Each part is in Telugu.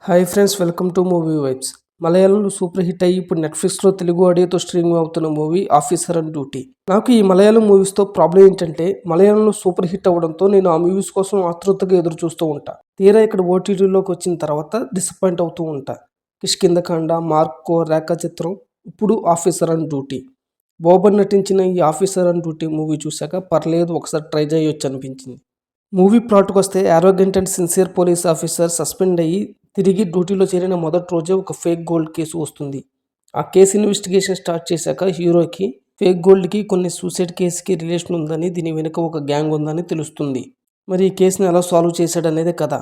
Hi friends, welcome to movie vibes. మలయాళంలో సూపర్ హిట్ అయ్యి ఇప్పుడు నెట్ఫ్లిక్స్లో తెలుగు ఆడియోతో స్ట్రీమింగ్ అవుతున్న మూవీ ఆఫీసర్ అండ్ డ్యూటీ. నాకు ఈ మలయాళం మూవీస్తో ప్రాబ్లం ఏంటంటే, మలయాళంలో సూపర్ హిట్ అవ్వడంతో నేను ఆ మూవీస్ కోసం ఆతృతగా ఎదురు చూస్తూ ఉంటా. తీరా ఇక్కడ ఓటీటీలోకి వచ్చిన తర్వాత డిసప్పాయింట్ అవుతూ ఉంటా. కిష్కింధకాండ, మార్కో, రేఖా చిత్రం, ఇప్పుడు ఆఫీసర్ అండ్ డ్యూటీ. బోబన్ నటించిన ఈ ఆఫీసర్ అండ్ డ్యూటీ మూవీ చూశాక పర్లేదు, ఒకసారి ట్రై చేయొచ్చు అనిపించింది. మూవీ ప్లాట్‌కి వస్తే arrogant and sincere police officer suspend అయ్యి తిరిగి డ్యూటీలో చేరిన మొదటి రోజే ఒక ఫేక్ గోల్డ్ కేసు వస్తుంది. ఆ కేసు ఇన్వెస్టిగేషన్ స్టార్ట్ చేశాక హీరోకి ఫేక్ గోల్డ్‌కి కొన్ని సూసైడ్ కేసుకి రిలేషన్ ఉందని, దీని వెనుక ఒక గ్యాంగ్ ఉందని తెలుస్తుంది. మరి ఈ కేసుని ఎలా సాల్వ్ చేశాడనేదే కథ.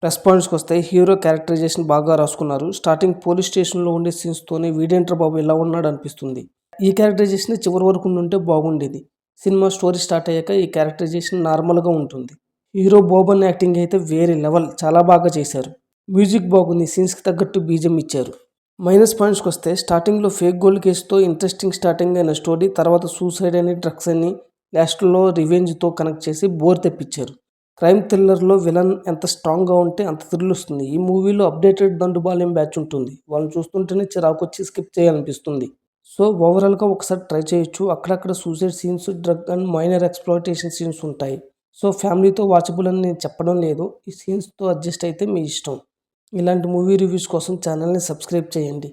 ప్లస్ పాయింట్స్‌కి వస్తే హీరో క్యారెక్టరైజేషన్ బాగా రాసుకున్నారు. స్టార్టింగ్ పోలీస్ స్టేషన్‌లో ఉండే సీన్స్తోనే వీడేంట్రా బాబు ఇలా ఉన్నాడు అనిపిస్తుంది. ఈ క్యారెక్టరైజేషన్ చివరి వరకు ఉండుంటే బాగుండేది. సినిమా స్టోరీ స్టార్ట్ అయ్యాక ఈ క్యారెక్టరైజేషన్ నార్మల్గా ఉంటుంది. హీరో బోబన్ యాక్టింగ్ అయితే వేరే లెవెల్, చాలా బాగా చేశారు. మ్యూజిక్ బాగుంది, సీన్స్కి తగ్గట్టు బీజం ఇచ్చారు. మైనస్ పాయింట్స్కి వస్తే స్టార్టింగ్లో ఫేక్ గోల్డ్ కేసుతో ఇంట్రెస్టింగ్ స్టార్టింగ్ అయిన స్టోరీ తర్వాత సూసైడ్ అని, డ్రగ్స్ అని, లాస్ట్లో రివెంజ్తో కనెక్ట్ చేసి బోర్ తెప్పించారు. క్రైమ్ థ్రిల్లర్లో విలన్ ఎంత స్ట్రాంగ్గా ఉంటే అంత థ్రిల్ వస్తుంది. ఈ మూవీలో అప్డేటెడ్ దండుబాలెం బ్యాచ్ ఉంటుంది. వాళ్ళని చూస్తుంటేనే చిరాకు వచ్చి స్కిప్ చేయాలనిపిస్తుంది. సో ఓవరాల్గా ఒకసారి ట్రై చేయొచ్చు. అక్కడక్కడ suicide scenes, drug and minor exploitation scenes ఉంటాయి. సో ఫ్యామిలీతో వాచబుల్ అని నేను చెప్పడం లేదు. ఈ సీన్స్తో అడ్జస్ట్ అయితే మీ ఇష్టం. ఇలాంటి మూవీ రివ్యూస్ కోసం ఛానల్ని సబ్స్క్రైబ్ చేయండి.